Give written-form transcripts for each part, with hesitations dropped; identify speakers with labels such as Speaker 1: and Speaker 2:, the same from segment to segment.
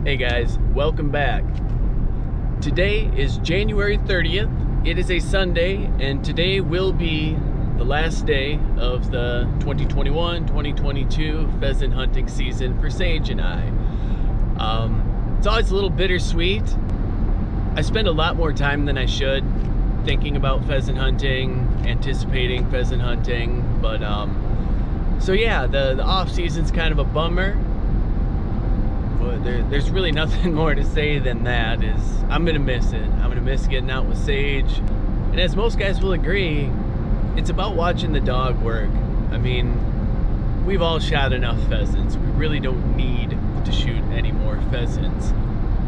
Speaker 1: Hey guys, welcome back. Today is January 30th. It is a Sunday, and today will be the last day of the 2021-2022 pheasant hunting season for Sage and I. It's always a little bittersweet. I spend a lot more time than I should thinking about pheasant hunting, anticipating pheasant hunting, but so yeah, the off season's kind of a bummer. But there's really nothing more to say than that. I'm gonna miss it. I'm gonna miss getting out with Sage, and as most guys will agree, it's about watching the dog work. I mean, we've all shot enough pheasants. We really don't need to shoot any more pheasants.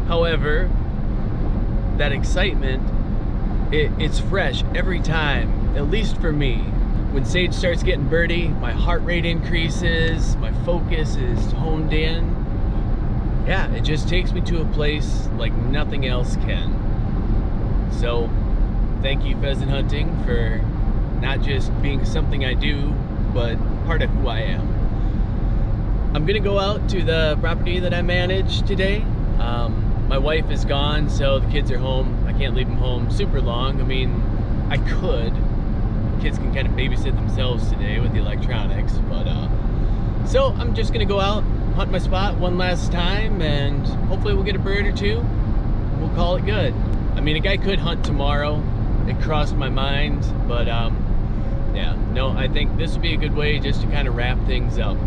Speaker 1: However, that excitement, it's fresh every time, at least for me. When Sage starts getting birdie, my heart rate increases, my focus is honed in. Yeah, it just takes me to a place like nothing else can. So, thank you, pheasant hunting, for not just being something I do, but part of who I am. I'm gonna go out to the property that I manage today. My wife is gone, so the kids are home. I can't leave them home super long. I mean, I could. Kids can kind of babysit themselves today with the electronics, but so I'm just gonna go out, hunt my spot one last time, and hopefully we'll get a bird or two. We'll call it good. I mean, a guy could hunt tomorrow. It crossed my mind, but yeah, no, I think this would be a good way just to kind of wrap things up.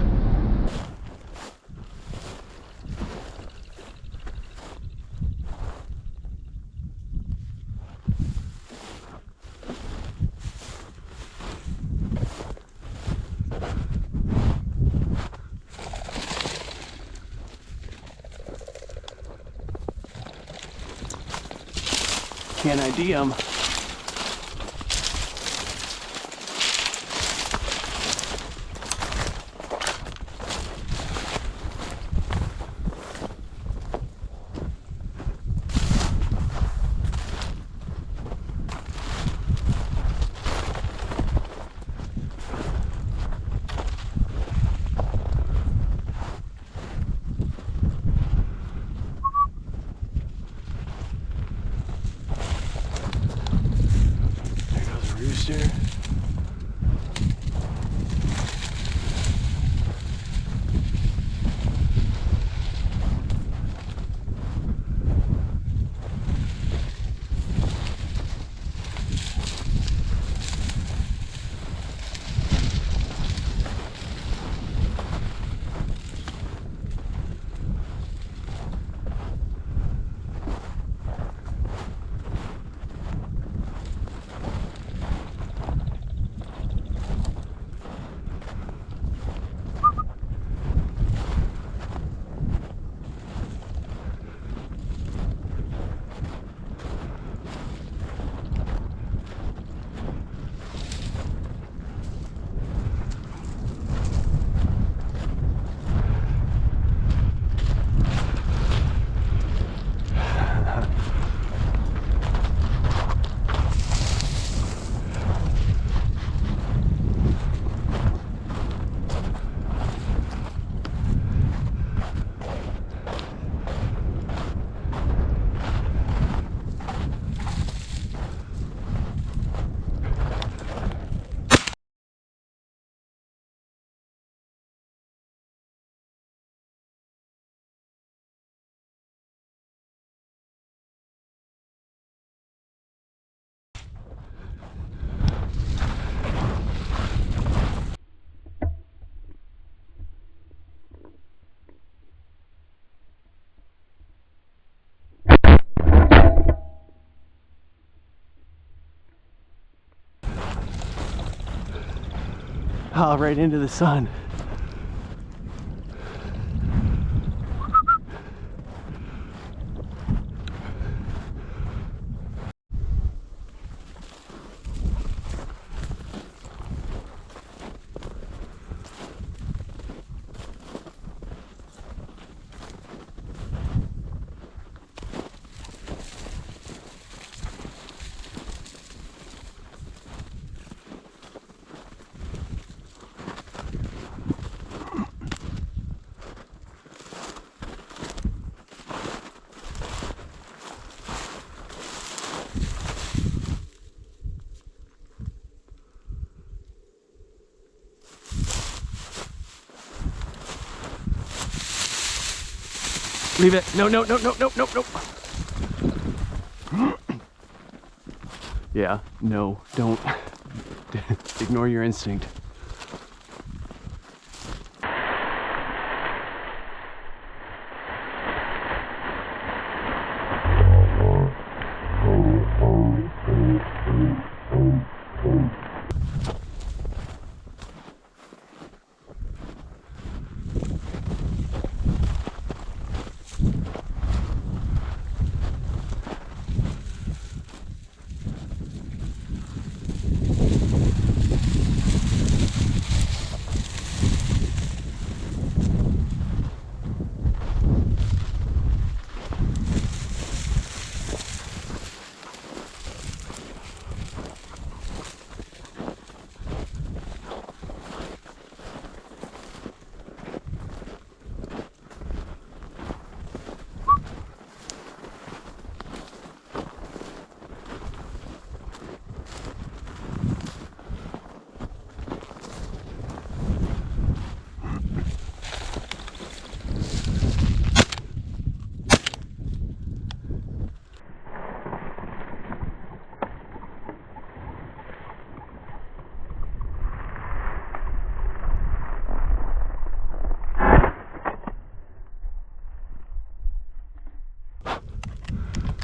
Speaker 1: Can't ID them. Rooster. Oh, right into the sun. Leave it. No, no, no, no, no, no, no. Yeah, no, don't. Ignore your instinct.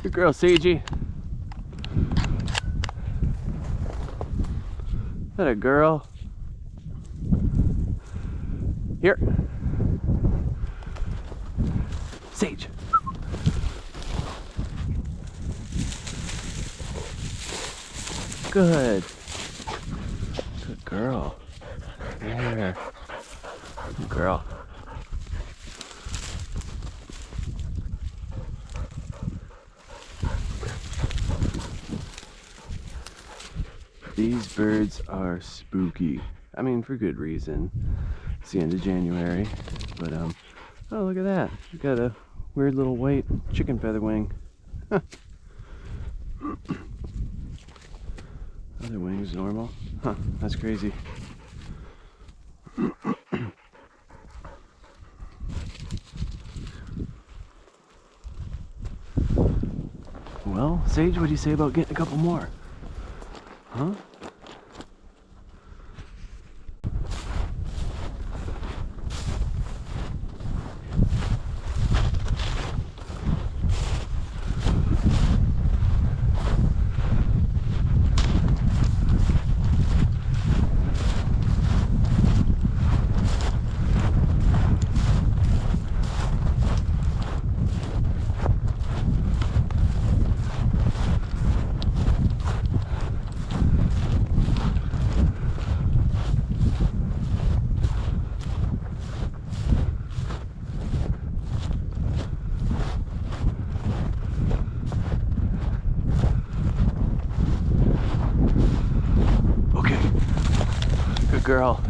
Speaker 1: Good girl, Seiji. That a girl. Here. Sage. Good. Good girl. There. Good girl. These birds are spooky. I mean, for good reason. It's the end of January, but oh, look at that. We got a weird little white chicken feather wing. Huh. Other wing's normal. Huh, that's crazy. Well, Sage, what do you say about getting a couple more? Huh? Good girl.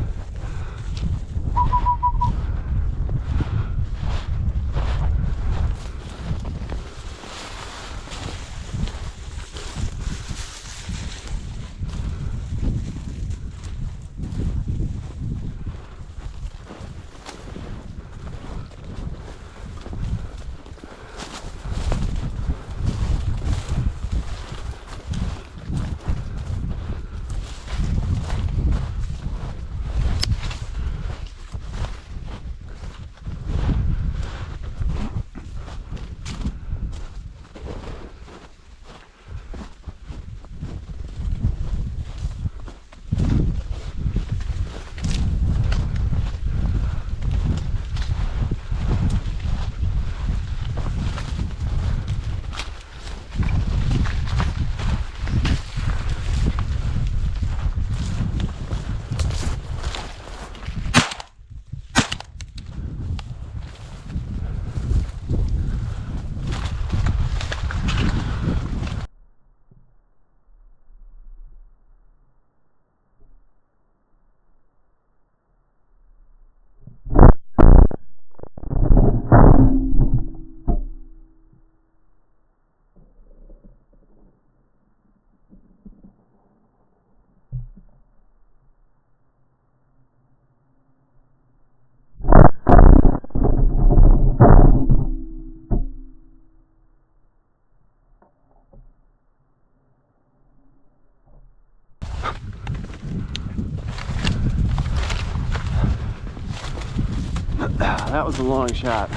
Speaker 1: that was a long shot.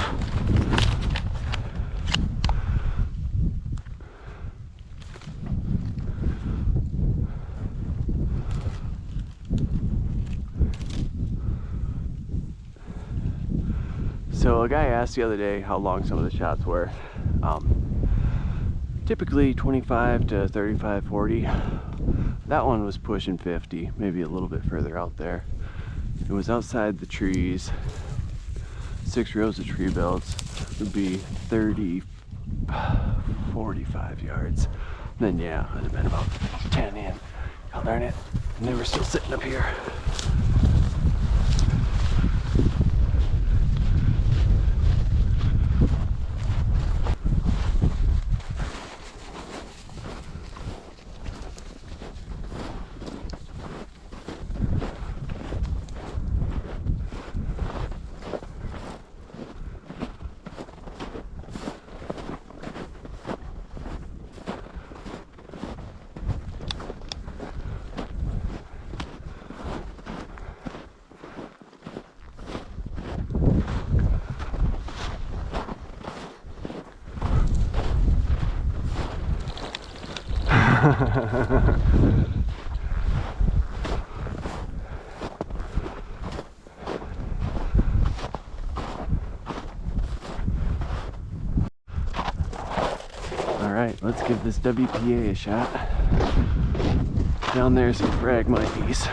Speaker 1: So a guy asked the other day how long some of the shots were. Typically 25 to 35, 40. That one was pushing 50, maybe a little bit further out there. It was outside the trees. 6 rows of tree belts would be 30, 45 yards. Then yeah, it would have been about 10 in. Oh, darn it. And they were still sitting up here. Alright, let's give this WPA a shot. Down there's some Phragmites.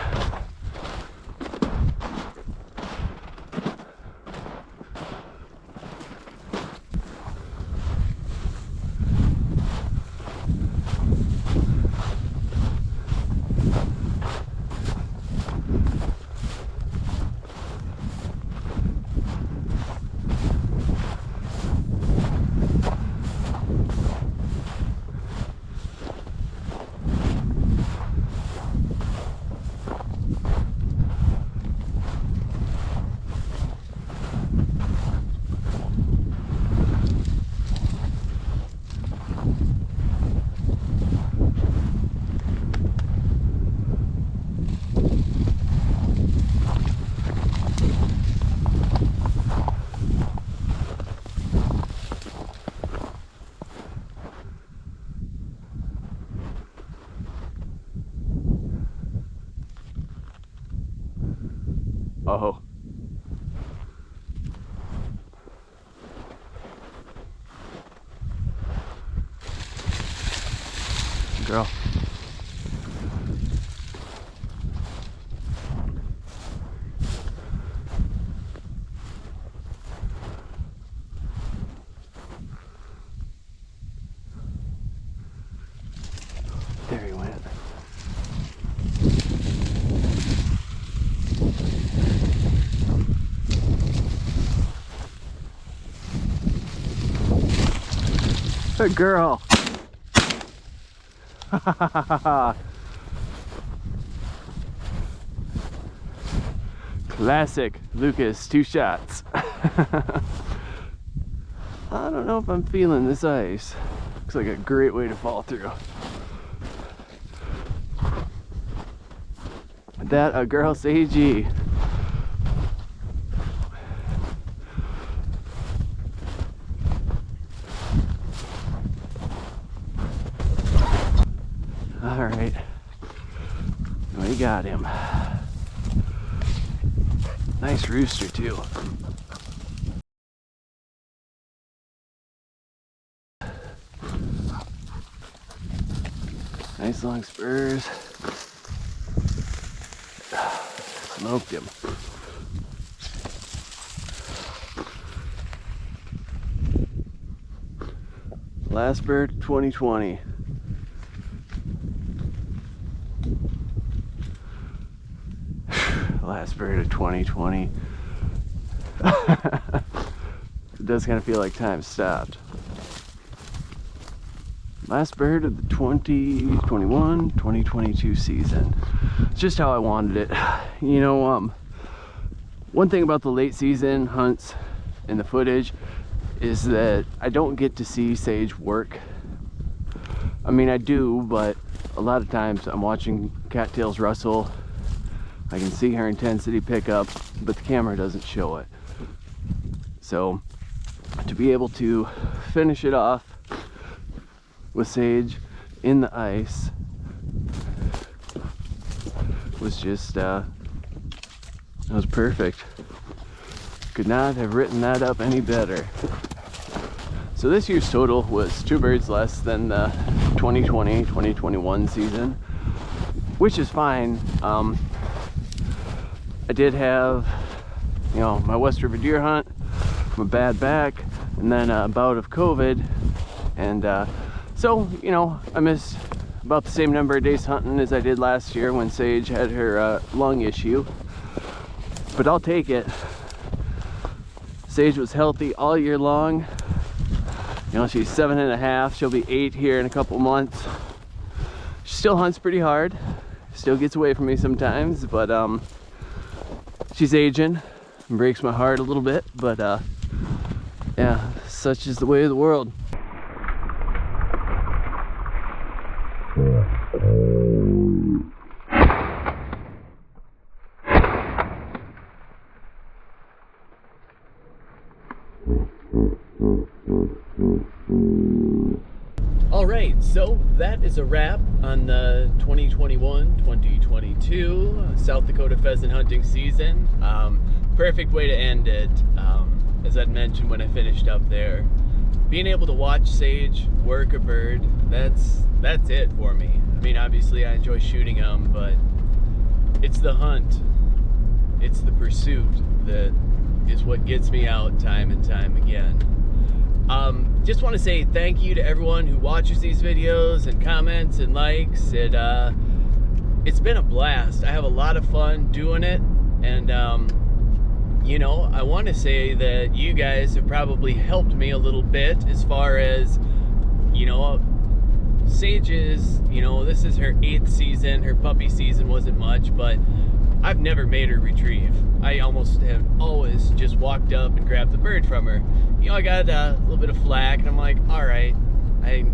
Speaker 1: Oh. Girl. There he went. Good girl. Classic Lucas, 2 shots. I don't know if I'm feeling this ice. Looks like a great way to fall through. That a girl say gee. All right, we got him. Nice rooster too. Nice long spurs. Smoked him. Last bird 2020. Last bird of 2020. It does kind of feel like time stopped. Last bird of the 2021-2022 season. It's just how I wanted it. You know, one thing about the late season hunts and the footage is that I don't get to see Sage work. I mean, I do, but a lot of times I'm watching cattails rustle. I can see her intensity pick up, but the camera doesn't show it. So to be able to finish it off with sage in the ice was just it was perfect. Could not have written that up any better. So this year's total was 2 birds less than the 2020-2021 season, which is fine. I did have, you know, my West River deer hunt, my bad back, and then a bout of COVID, and so, you know, I missed about the same number of days hunting as I did last year when Sage had her lung issue, but I'll take it. Sage was healthy all year long. You know, she's 7.5, she'll be 8 here in a couple months. She still hunts pretty hard, still gets away from me sometimes, but she's aging and breaks my heart a little bit, but yeah, such is the way of the world. Alright, so that is a wrap on the 2021-2022 South Dakota pheasant hunting season. Perfect way to end it. As I'd mentioned when I finished up there, being able to watch Sage work a bird, that's it for me. I mean, obviously I enjoy shooting them, but it's the hunt, it's the pursuit that is what gets me out time and time again. Just want to say thank you to everyone who watches these videos and comments and likes. It's been a blast. I have a lot of fun doing it, and you know, I want to say that you guys have probably helped me a little bit as far as, you know, Sage is, you know, this is her 8th season. Her puppy season wasn't much, but I've never made her retrieve. I almost have always just walked up and grabbed the bird from her. You know, I got a little bit of flack, and I'm like, all right,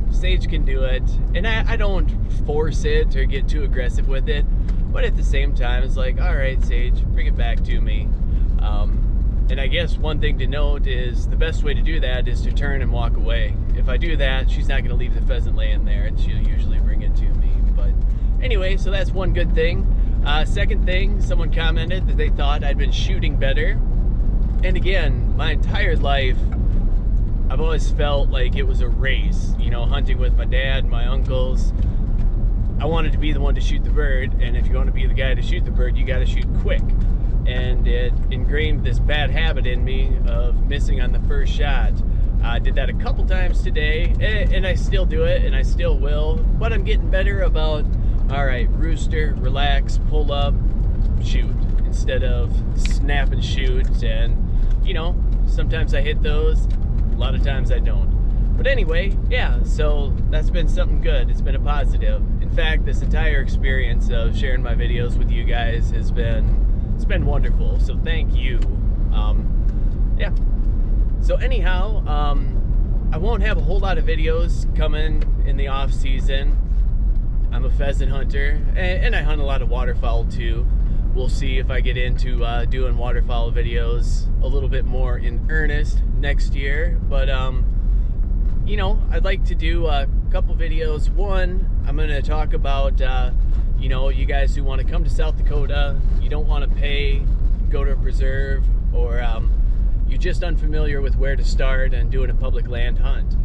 Speaker 1: Sage can do it. And I don't force it or get too aggressive with it, but at the same time, it's like, all right, Sage, bring it back to me. And I guess one thing to note is the best way to do that is to turn and walk away. If I do that, she's not going to leave the pheasant laying there, and she'll usually bring it to me. But anyway, so that's one good thing. Second thing, someone commented that they thought I'd been shooting better. And again, my entire life, I've always felt like it was a race. You know, hunting with my dad and my uncles, I wanted to be the one to shoot the bird, and if you want to be the guy to shoot the bird, you got to shoot quick. And it ingrained this bad habit in me of missing on the first shot. I did that a couple times today, and I still do it, and I still will, but I'm getting better about, all right, rooster, relax, pull up, shoot, instead of snap and shoot. And, you know, sometimes I hit those, a lot of times I don't. But anyway, yeah, so that's been something good. It's been a positive. In fact, this entire experience of sharing my videos with you guys has been, it's been wonderful, so thank you. Yeah. So anyhow, I won't have a whole lot of videos coming in the off season. I'm a pheasant hunter, and I hunt a lot of waterfowl too. We'll see if I get into doing waterfowl videos a little bit more in earnest next year. But you know, I'd like to do a couple videos. One, I'm going to talk about you know, you guys who want to come to South Dakota, you don't want to pay, go to a preserve, or you're just unfamiliar with where to start and doing a public land hunt.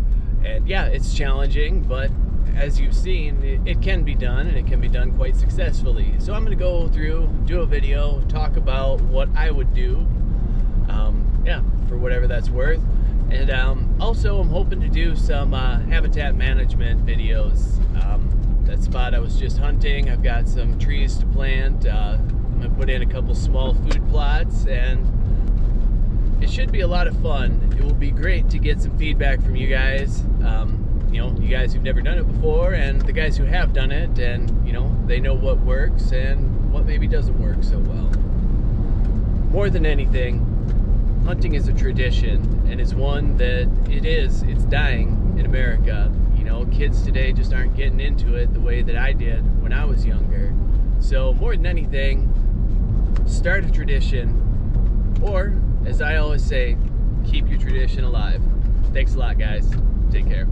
Speaker 1: And yeah, it's challenging, but as you've seen, it can be done, and it can be done quite successfully. So I'm going to go through, do a video, talk about what I would do, yeah, for whatever that's worth. And also I'm hoping to do some habitat management videos. That spot I was just hunting, I've got some trees to plant. I'm going to put in a couple small food plots, and it should be a lot of fun. It will be great to get some feedback from you guys. You know, you guys who've never done it before, and the guys who have done it, and you know, they know what works and what maybe doesn't work so well. More than anything, hunting is a tradition, and it's one that it's dying in America. You know, kids today just aren't getting into it the way that I did when I was younger. So more than anything, start a tradition, or as I always say, keep your tradition alive. Thanks a lot, guys. Take care.